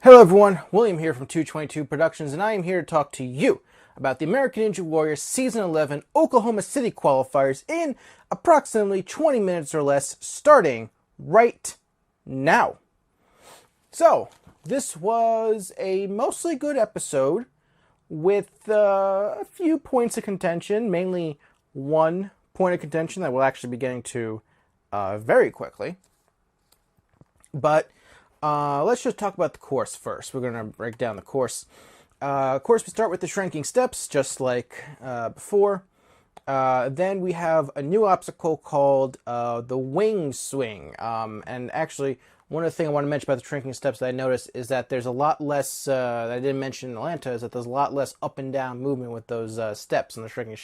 Hello everyone, William here from 222 Productions, and I am here to talk to you about the American Ninja Warrior Season 11 Oklahoma City Qualifiers in approximately 20 minutes or less, starting right now. So, this was a mostly good episode with a few points of contention, mainly one point of contention that we'll actually be getting to very quickly. But let's just talk about the course first. We're going to break down the course. Of course, we start with the shrinking steps, just like before. Then we have a new obstacle called the wing swing. And actually, one of the things I want to mention about the shrinking steps that I noticed is that there's a lot less, that I didn't mention in Atlanta, is that there's a lot less up and down movement with those steps and the shrinking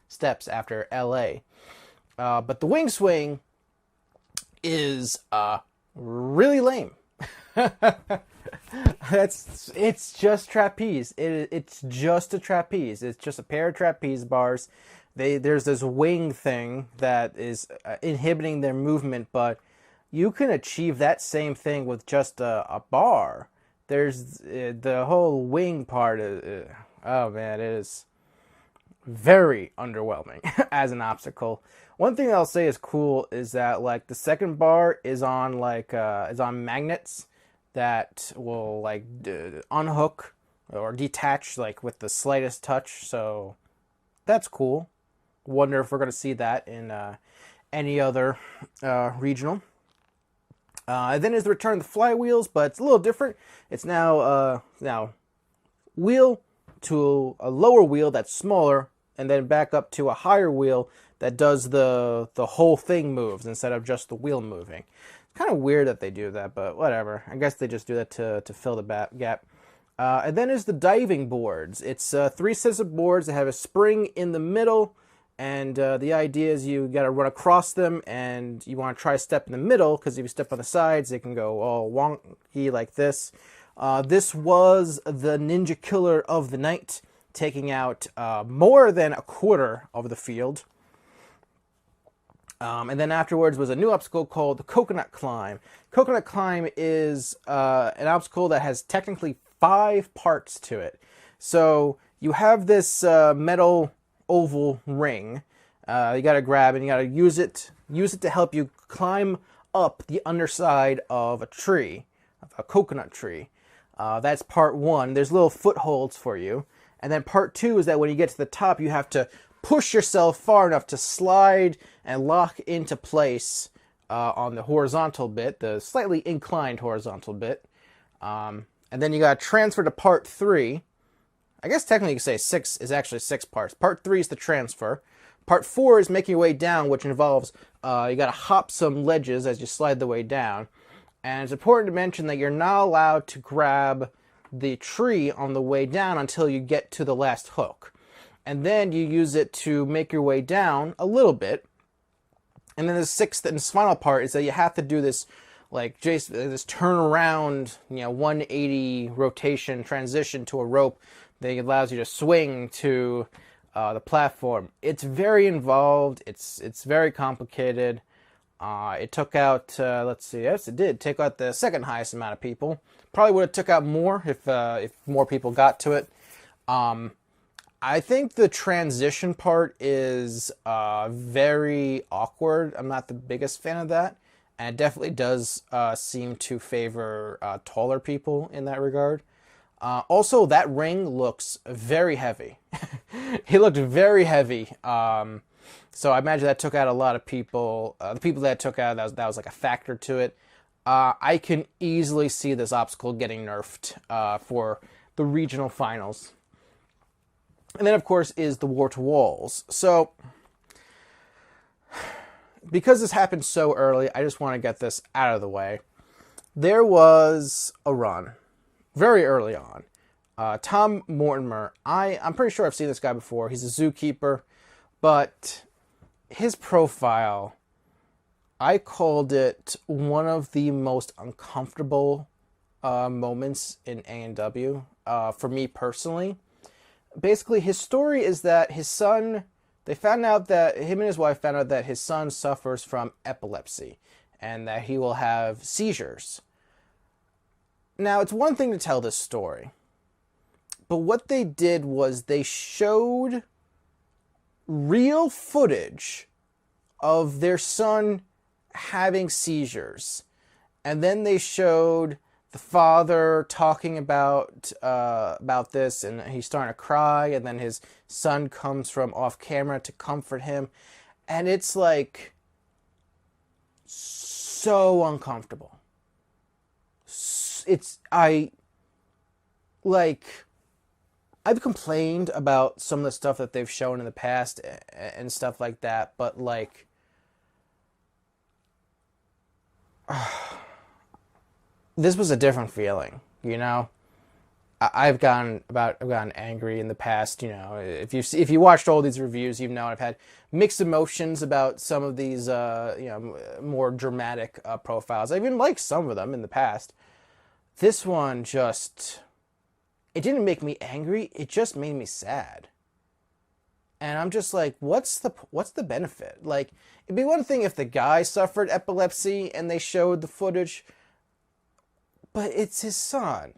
steps after LA. But the wing swing is really lame. It's just trapeze. It's just a trapeze. It's just a pair of trapeze bars. There's this wing thing that is inhibiting their movement, but you can achieve that same thing with just a bar. There's the whole wing part. Oh man, it is very underwhelming as an obstacle. One thing I'll say is cool is that like the second bar is on magnets that will like unhook or detach like with the slightest touch. So that's cool. Wonder if we're going to see that in any other regional. Then is the return of the flywheels, but it's a little different. It's now wheel to a lower wheel that's smaller, and then back up to a higher wheel that does the whole thing moves instead of just the wheel moving. It's kind of weird that they do that, but whatever. I guess they just do that to fill the gap. And then is the diving boards. It's 3 sets of boards that have a spring in the middle, and the idea is you got to run across them, and you want to try to step in the middle, because if you step on the sides, it can go all wonky like this. This was the Ninja Killer of the night, taking out more than a quarter of the field. And then afterwards was a new obstacle called the Coconut Climb. Coconut Climb is an obstacle that has technically 5 parts to it. So you have this metal oval ring. You got to grab and you got to use it to help you climb up the underside of a tree, of a coconut tree. That's part 1. There's little footholds for you. And then part 2 is that when you get to the top, you have to push yourself far enough to slide and lock into place on the horizontal bit, the slightly inclined horizontal bit. And then you got to transfer to part 3. I guess technically you could say 6 is actually 6 parts. Part 3 is the transfer. Part 4 is making your way down, which involves you got to hop some ledges as you slide the way down. And it's important to mention that you're not allowed to grab the tree on the way down until you get to the last hook. And then you use it to make your way down a little bit. And then the 6th and final part is that you have to do this, like, this turn around, 180 rotation transition to a rope that allows you to swing to the platform. It's very involved. It's very complicated. It took out, let's see, yes, it did take out the second highest amount of people. Probably would have took out more if more people got to it. I think the transition part is very awkward. I'm not the biggest fan of that. And it definitely does seem to favor taller people in that regard. Also, that ring looks very heavy. He looked very heavy. So I imagine that took out a lot of people. The people that took out, that was like a factor to it. I can easily see this obstacle getting nerfed for the regional finals. And then, of course, is the War to Walls. So, because this happened so early, I just want to get this out of the way. There was a run, very early on. Tom Mortimer, I'm pretty sure I've seen this guy before. He's a zookeeper, but his profile, I called it one of the most uncomfortable moments in A&W for me personally. Basically, his story is that his son, him and his wife found out that his son suffers from epilepsy and that he will have seizures. Now, it's one thing to tell this story, but what they did was they showed real footage of their son having seizures. And then they showed the father talking about this, and he's starting to cry, and then his son comes from off camera to comfort him. And it's like so uncomfortable. I've complained about some of the stuff that they've shown in the past and stuff like that, but like, this was a different feeling, you know. I've gotten angry in the past, you know. If you watched all these reviews, you've known I've had mixed emotions about some of these, more dramatic profiles. I've even liked some of them in the past. This one just, it didn't make me angry. It just made me sad. And I'm just like, what's the benefit? Like, it'd be one thing if the guy suffered epilepsy and they showed the footage, but it's his son.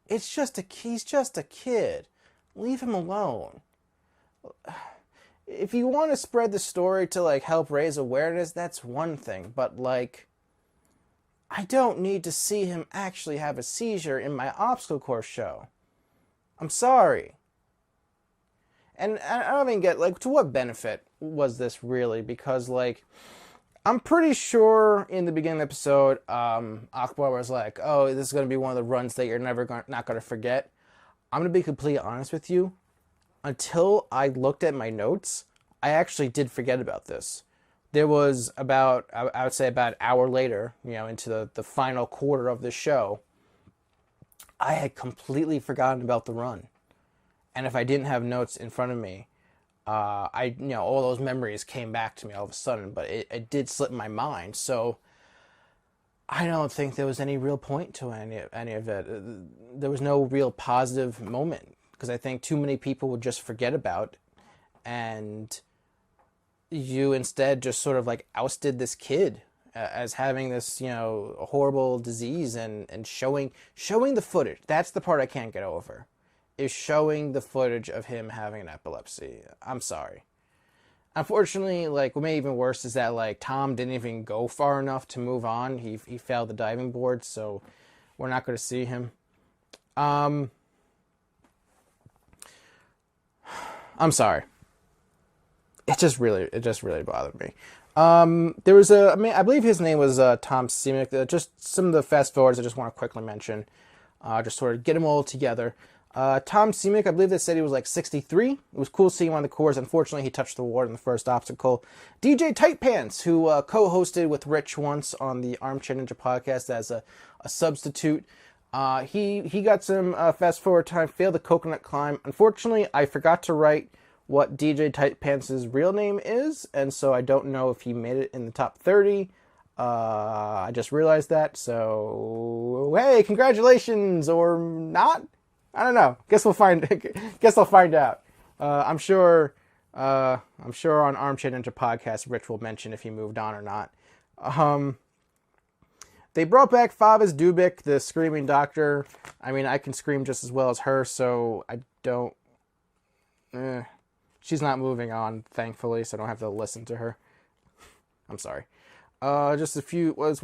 He's just a kid. Leave him alone. If you want to spread the story to like help raise awareness, that's one thing. But like, I don't need to see him actually have a seizure in my obstacle course show. I'm sorry. And I don't even get, like, to what benefit was this really? Because, like, I'm pretty sure in the beginning of the episode, Akbar was like, oh, this is going to be one of the runs that you're not going to forget. I'm going to be completely honest with you. Until I looked at my notes, I actually did forget about this. There was about, I would say about an hour later, you know, into the final quarter of the show, I had completely forgotten about the run. And if I didn't have notes in front of me, all those memories came back to me all of a sudden, but it did slip my mind. So I don't think there was any real point to any of it. There was no real positive moment, because I think too many people would just forget about, and you instead just sort of like ousted this kid as having this, you know, horrible disease, and showing the footage. That's the part I can't get over. Is showing the footage of him having an epilepsy. I'm sorry. Unfortunately, like, what made it even worse is that, like, Tom didn't even go far enough to move on. He failed the diving board, so we're not going to see him. I'm sorry. It just really bothered me. There was I believe his name was Tom Simic. Just some of the fast forwards I just want to quickly mention. Just sort of get them all together. Tom Simic, I believe they said he was like 63. It was cool seeing him on the course. Unfortunately, he touched the water in the first obstacle. DJ Tight Pants, who co-hosted with Rich once on the Armchair Ninja podcast as a substitute. He got some fast forward time, failed the coconut climb. Unfortunately, I forgot to write what DJ Tight Pants' real name is, and so I don't know if he made it in the top 30. I just realized that, so hey, congratulations, or not? I don't know. Guess I'll find out. I'm sure on Armchair Ninja podcast, Rich will mention if he moved on or not. They brought back Favis Dubik, the screaming doctor. I mean, I can scream just as well as her, so I don't. She's not moving on, thankfully, so I don't have to listen to her. I'm sorry. Just a few was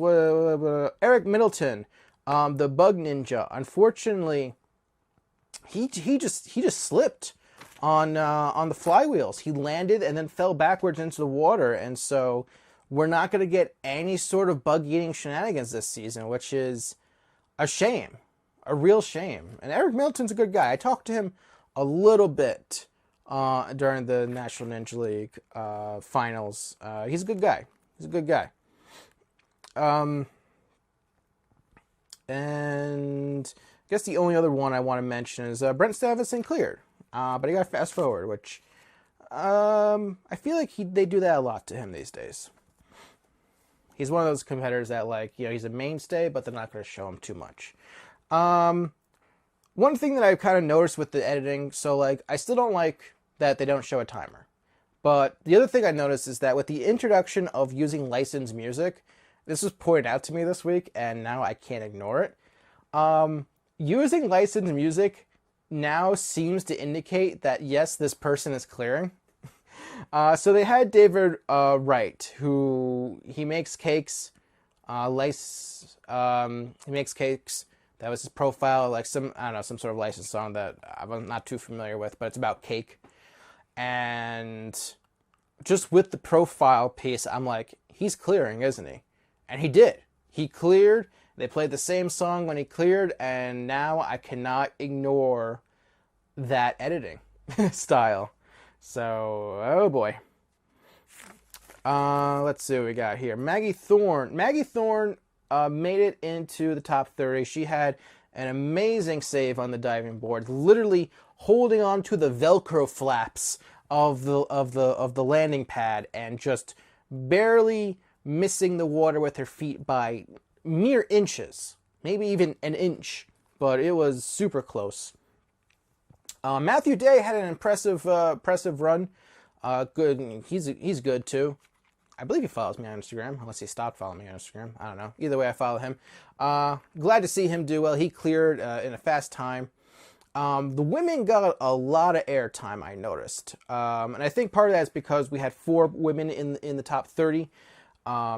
Eric Middleton, the bug ninja. Unfortunately, he just slipped on the flywheels. He landed and then fell backwards into the water, and so we're not going to get any sort of bug eating shenanigans this season, which is a shame, a real shame. And Eric Middleton's a good guy. I talked to him a little bit during the National Ninja League finals. He's a good guy. And I guess the only other one I want to mention is Brent Stuyvesant cleared, but he got fast forward, which I feel like they do that a lot to him these days. He's one of those competitors that, like, you know, he's a mainstay, but they're not going to show him too much. One thing that I've kind of noticed with the editing, so like, I still don't like that they don't show a timer. But the other thing I noticed is that with the introduction of using licensed music, this was pointed out to me this week, and now I can't ignore it. Using licensed music now seems to indicate that yes, this person is clearing. So they had David Wright, who he makes cakes, he makes cakes. That was his profile, like some, I don't know, some sort of licensed song that I'm not too familiar with, but it's about cake. And just with the profile piece, I'm like, he's clearing, isn't he? And he did. He cleared. They played the same song when he cleared, and now I cannot ignore that editing style. So, oh boy. Let's see what we got here. Maggie Thorne. Maggie Thorne made it into the top 30. She had an amazing save on the diving board, literally holding on to the Velcro flaps of the landing pad and just barely missing the water with her feet by mere inches, maybe even an inch, but it was super close. Matthew Day had an impressive run. Good, he's good too. I believe he follows me on Instagram, unless he stopped following me on Instagram. I don't know. Either way, I follow him. Glad to see him do well. He cleared in a fast time. The women got a lot of airtime, I noticed. And I think part of that is because we had 4 women in the top 30,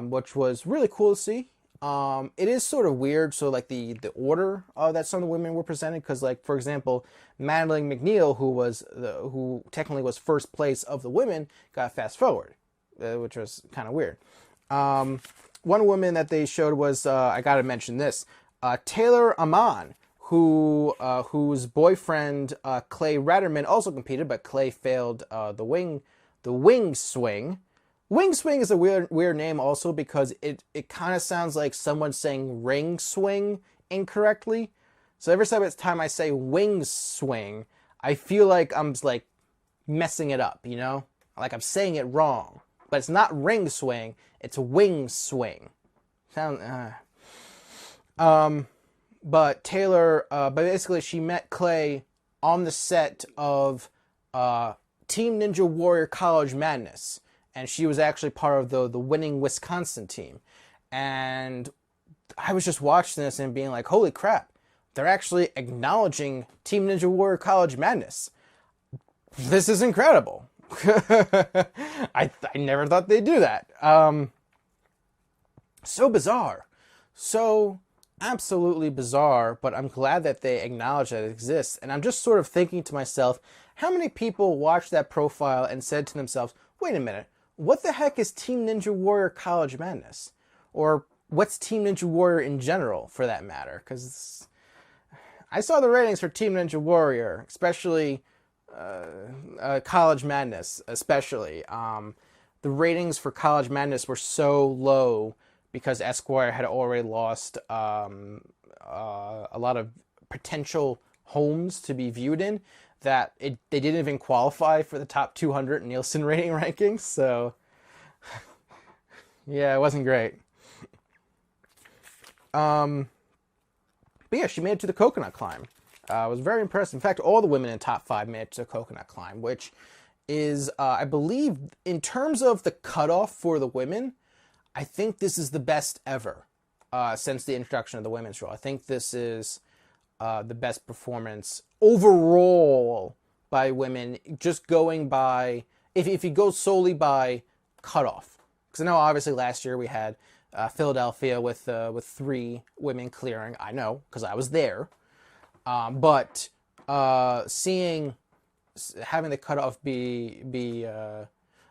which was really cool to see. It is sort of weird, so like the order that some of the women were presented, because like, for example, Madeline McNeil, who technically was first place of the women, got fast forward, which was kind of weird. One woman that they showed was, I gotta mention this, Taylor Amman, whose boyfriend Clay Ratterman also competed, but Clay failed the wing swing. Wing swing is a weird name also because it kind of sounds like someone saying ring swing incorrectly. So every time I say wing swing, I feel like I'm like messing it up, you know? Like I'm saying it wrong. But it's not ring swing, it's wing swing. But Taylor, basically she met Clay on the set of Team Ninja Warrior College Madness. And she was actually part of the winning Wisconsin team. And I was just watching this and being like, holy crap, they're actually acknowledging Team Ninja Warrior College Madness. This is incredible. I never thought they'd do that. So bizarre. So absolutely bizarre, but I'm glad that they acknowledge that it exists. And I'm just sort of thinking to myself, how many people watched that profile and said to themselves, wait a minute, what the heck is Team Ninja Warrior College Madness? Or what's Team Ninja Warrior in general, for that matter? Because I saw the ratings for Team Ninja Warrior, especially College Madness, especially. The ratings for College Madness were so low because Esquire had already lost a lot of potential homes to be viewed in, that they didn't even qualify for the top 200 Nielsen rating rankings. So, yeah, it wasn't great. But yeah, she made it to the coconut climb. I was very impressed. In fact, all the women in top 5 made it to the coconut climb, which is, I believe, in terms of the cutoff for the women, I think this is the best ever since the introduction of the women's rule. I think this is the best performance overall by women, just going by, if you go solely by cutoff. Because I know obviously last year we had Philadelphia with 3 women clearing. I know, because I was there. But having the cutoff be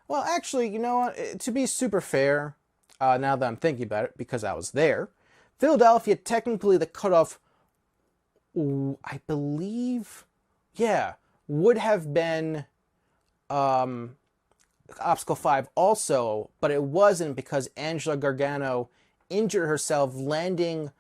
well, actually, you know what? To be super fair, now that I'm thinking about it, because I was there, Philadelphia, technically the cutoff, I believe, yeah, would have been Obstacle 5 also, but it wasn't because Angela Gargano injured herself landing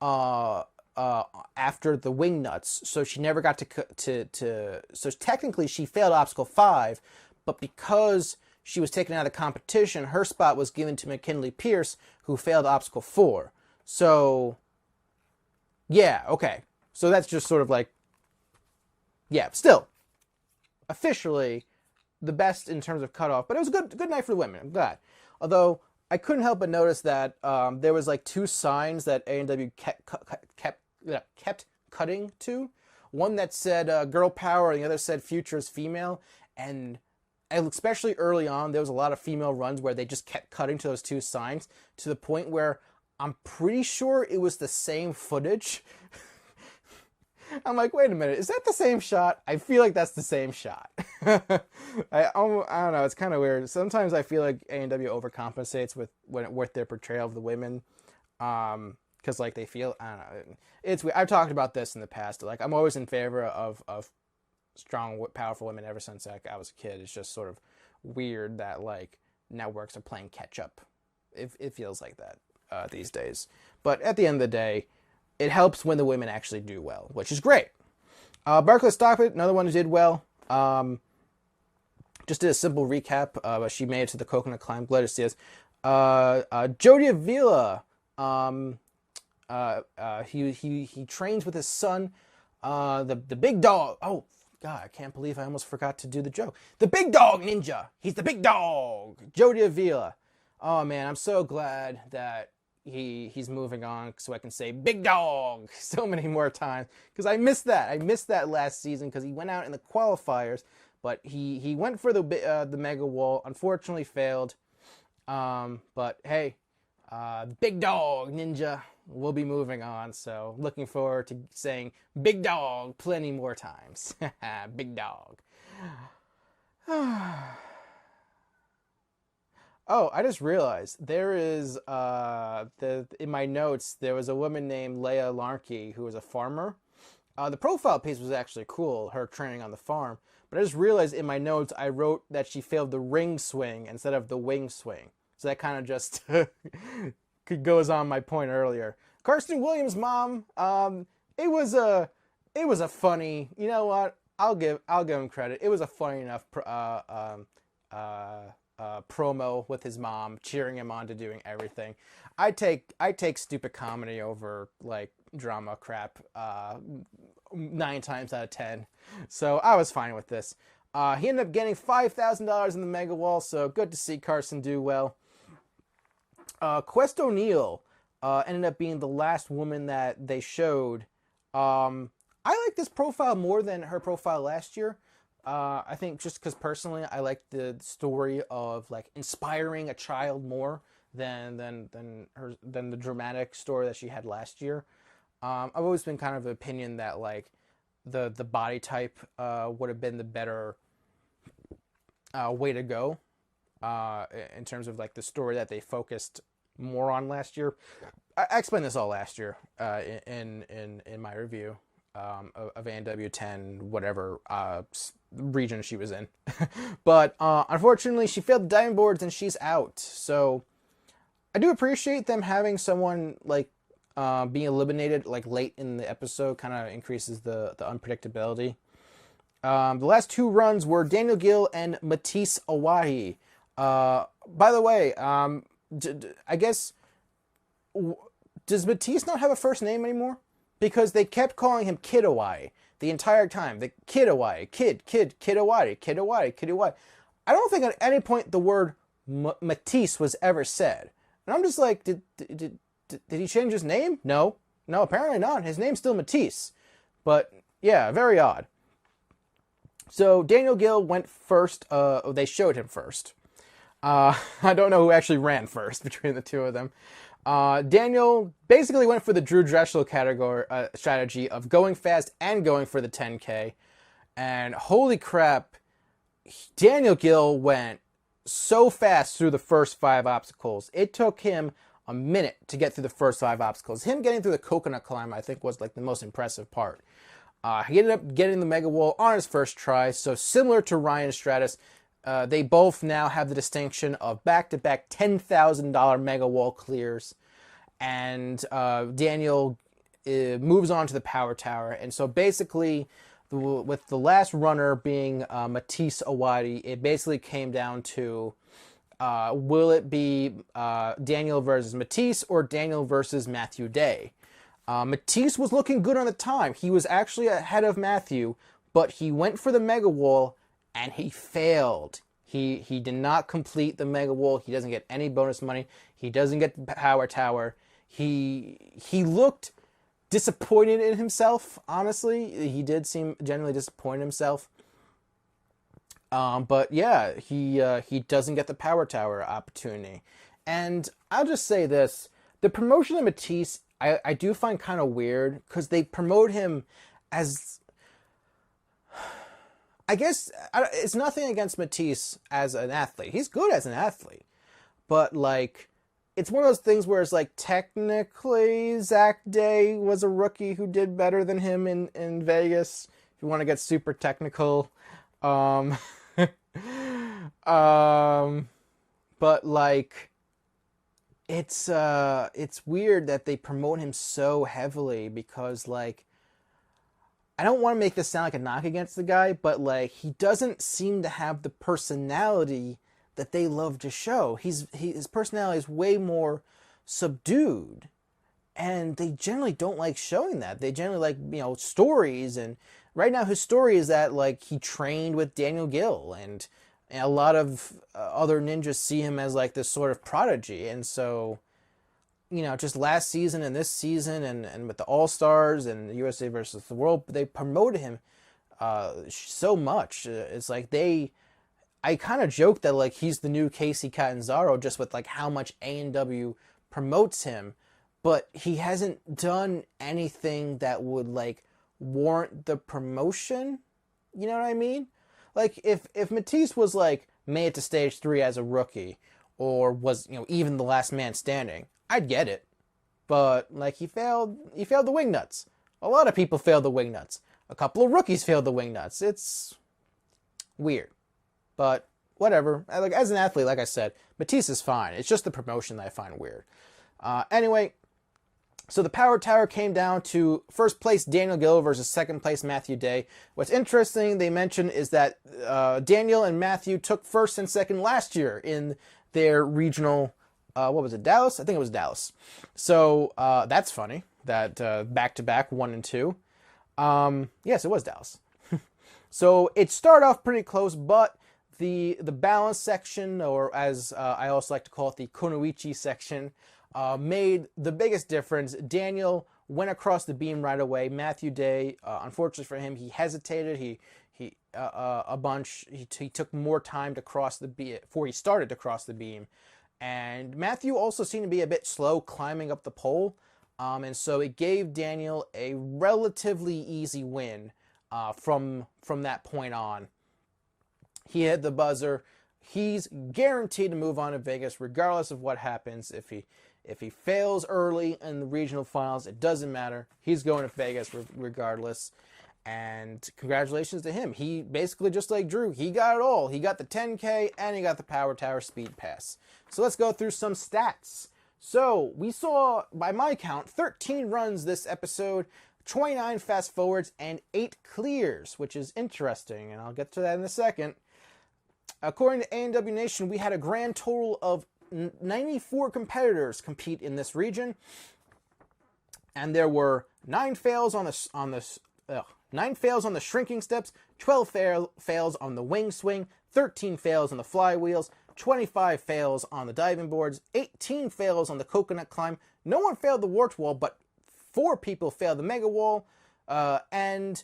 after the wing nuts, so she never got to so technically she failed Obstacle 5, but because she was taken out of the competition, her spot was given to McKinley Pierce, who failed Obstacle 4. So, yeah, okay. So that's just sort of like, yeah, still, officially, the best in terms of cutoff. But it was a good night for the women, I'm glad. Although, I couldn't help but notice that there was like 2 signs that A&W kept kept cutting to. One that said girl power, and the other said future is female. And especially early on, there was a lot of female runs where they just kept cutting to those two signs to the point where I'm pretty sure it was the same footage. I'm like, wait a minute, is that the same shot? I feel like that's the same shot. I don't know, it's kind of weird. Sometimes I feel like A&W overcompensates with their portrayal of the women. Because like they feel, I don't know, it's weird. I've talked about this in the past. Like I'm always in favor of strong, powerful women ever since like, I was a kid. It's just sort of weird that like networks are playing catch up. It feels like that these days. But at the end of the day, it helps when the women actually do well, which is great. Barclay Stockton, another one who did well. Just did a simple recap. She made it to the Coconut Climb. Glad to see us. Jody Avila. He trains with his son. The big dog. Oh God, I can't believe I almost forgot to do the joke. The big dog ninja. He's the big dog. Jody Avila. Oh man, I'm so glad that he's moving on so I can say big dog so many more times, because I missed that. I missed that last season because he went out in the qualifiers, but he went for the mega wall. Unfortunately, failed. But hey, big dog ninja will be moving on. So looking forward to saying big dog plenty more times. Big dog. Oh, I just realized there is in my notes there was a woman named Leah Larkey who was a farmer. The profile piece was actually cool, her training on the farm. But I just realized in my notes I wrote that she failed the ring swing instead of the wing swing. So that kind of just goes on my point earlier. Karsten Williams' mom, it was a funny. You know what? I'll give him credit. It was a funny enough promo with his mom cheering him on to doing everything. I take stupid comedy over like drama crap 9 times out of 10. So I was fine with this. He ended up getting $5,000 in the mega wall, so good to see Carson do well. Quest O'Neill ended up being the last woman that they showed. I like this profile more than her profile last year. I think just because personally I like the story of like inspiring a child more than the dramatic story that she had last year. I've always been kind of the opinion that like the body type would have been the better way to go in terms of like the story that they focused more on last year. I explained this all last year in my review of A&W 10 whatever region she was in. But unfortunately she failed the diving boards and she's out. So I do appreciate them having someone like being eliminated like late in the episode. Kind of increases the unpredictability. The last 2 runs were Daniel Gill and Matisse Awahi. By the way, I guess, does Matisse not have a first name anymore? Because they kept calling him Kid Awahi the entire time. The Kid Awahi, Kid Awahi, Kid Awahi, Kid Awahi. I don't think at any point the word Matisse was ever said. And I'm just like, did he change his name? No, apparently not. His name's still Matisse. But yeah, very odd. So Daniel Gill went first. They showed him first. I don't know who actually ran first between the two of them. Daniel basically went for the Drew Drexel category strategy of going fast and going for the 10K. And holy crap, Daniel Gill went so fast through the first 5 obstacles. It took him a minute to get through the first 5 obstacles. Him getting through the coconut climb, I think, was like the most impressive part. He ended up getting the mega wall on his first try. So similar to Ryan Stratus, they both now have the distinction of back-to-back $10,000 mega wall clears. And Daniel moves on to the power tower. And so basically, with the last runner being Matisse Awahi, it basically came down to will it be Daniel versus Matisse or Daniel versus Matthew Day? Matisse was looking good on the time. He was actually ahead of Matthew, but he went for the mega wall and he failed. He did not complete the mega wall. He doesn't get any bonus money. He doesn't get the power tower. He looked disappointed in himself, honestly. He did seem genuinely disappointed in himself. But yeah, he doesn't get the Power Tower opportunity. And I'll just say this. The promotion of Matisse, I do find kind of weird, because they promote him as... I guess it's nothing against Matisse as an athlete. He's good as an athlete. But, like, it's one of those things where it's like, technically, Zach Day was a rookie who did better than him in Vegas, if you want to get super technical. But, like, it's weird that they promote him so heavily, because, like, I don't want to make this sound like a knock against the guy, but, like, he doesn't seem to have the personality that they love to show. His personality is way more subdued, and they generally don't like showing that. They generally like, stories, and right now his story is that, like, he trained with Daniel Gill, and a lot of other ninjas see him as, like, this sort of prodigy. And so, just last season and this season, and with the All-Stars and the USA versus the World, they promoted him so much. It's like I kind of joke that, like, he's the new Casey Catanzaro, just with, like, how much A&W promotes him, but he hasn't done anything that would, like, warrant the promotion. You know what I mean? Like, if Matisse was, like, made it to stage 3 as a rookie, or was, even the last man standing, I'd get it. But, like, he failed the Wingnuts. A lot of people failed the Wingnuts. A couple of rookies failed the Wingnuts. It's weird. But whatever. Like, as an athlete, like I said, Matisse is fine. It's just the promotion that I find weird. Anyway, so the Power Tower came down to first place Daniel Gill versus second place Matthew Day. What's interesting, they mentioned, is that Daniel and Matthew took first and second last year in their regional, what was it, Dallas? I think it was Dallas. So that's funny, that back-to-back 1 and 2. Yes, it was Dallas. So it started off pretty close, but the balance section, or as I also like to call it, the Kunoichi section, made the biggest difference. Daniel went across the beam right away. Matthew Day, unfortunately for him, he hesitated. He a bunch. He took more time to cross the beam before he started to cross the beam. And Matthew also seemed to be a bit slow climbing up the pole. And so it gave Daniel a relatively easy win from that point on. He hit the buzzer. He's guaranteed to move on to Vegas regardless of what happens. If he fails early in the regional finals, it doesn't matter. He's going to Vegas regardless. And congratulations to him. He basically, just like Drew, he got it all. He got the 10K and he got the Power Tower Speed Pass. So let's go through some stats. So we saw, by my count, 13 runs this episode, 29 fast forwards, and 8 clears, which is interesting, and I'll get to that in a second. According to A&W Nation, we had a grand total of 94 competitors compete in this region, and there were 9 fails on the shrinking steps, 12 fails on the wing swing, 13 fails on the flywheels, 25 fails on the diving boards, 18 fails on the coconut climb. No one failed the warp wall, but 4 people failed the mega wall, and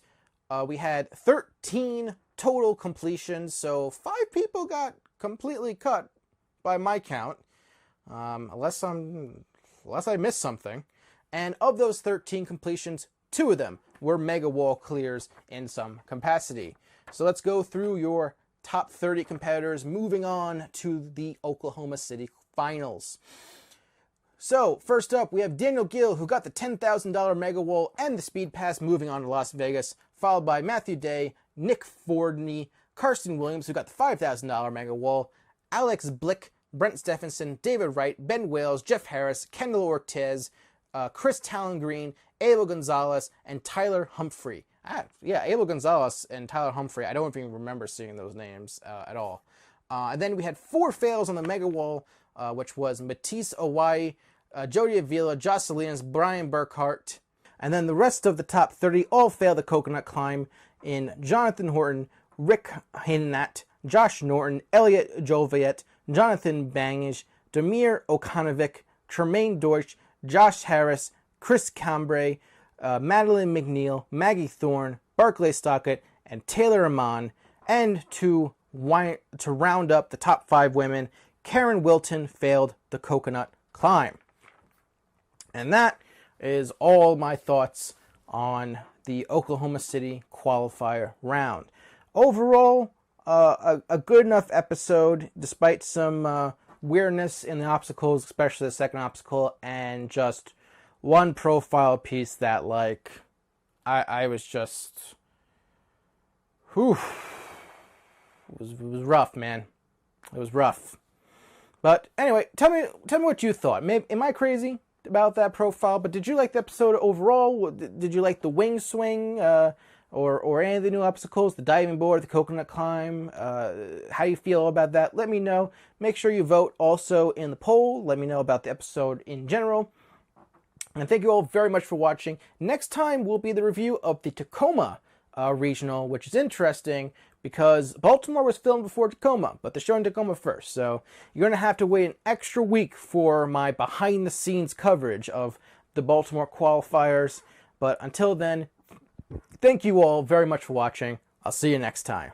we had 13 total completions, so 5 people got completely cut by my count, unless I missed something. And of those 13 completions, 2 of them were mega wall clears in some capacity. So let's go through your top 30 competitors, moving on to the Oklahoma City Finals. So first up, we have Daniel Gill, who got the $10,000 mega wall and the speed pass, moving on to Las Vegas, followed by Matthew Day, Nick Fordney, Karsten Williams, who got the $5,000 mega wall, Alex Blick, Brent Stephenson, David Wright, Ben Wales, Jeff Harris, Kendall Ortez, Chris Talon-Green, Abel Gonzalez, and Tyler Humphrey. Abel Gonzalez and Tyler Humphrey, I don't even remember seeing those names at all. And then we had 4 fails on the mega wall, which was Matisse Owai, Jody Avila, Josh Salinas, Brian Burkhart. And then the rest of the top 30 all failed the coconut climb in Jonathan Horton, Rick Hinnat, Josh Norton, Elliot Jolivet, Jonathan Bangish, Demir Okanovic, Tremaine Deutsch, Josh Harris, Chris Cambray, Madeline McNeil, Maggie Thorne, Barclay Stockett, and Taylor Amman. And to round up the top 5 women, Karen Wilton failed the coconut climb. And that is all my thoughts on the Oklahoma City qualifier round. Overall, a good enough episode, despite some weirdness in the obstacles, especially the second obstacle, and just one profile piece that, like, I was just, whew, it was rough, man. It was rough. But anyway, tell me what you thought. Am I crazy about that profile? But did you like the episode overall? Did you like the wing swing, or any of the new obstacles, the diving board, the coconut climb? How you feel about that? Let me know. Make sure you vote also in the poll. Let me know about the episode in general. And thank you all very much for watching. Next time will be the review of the Tacoma regional, which is interesting because Baltimore was filmed before Tacoma, but they're showing Tacoma first. So you're going to have to wait an extra week for my behind-the-scenes coverage of the Baltimore qualifiers. But until then, thank you all very much for watching. I'll see you next time.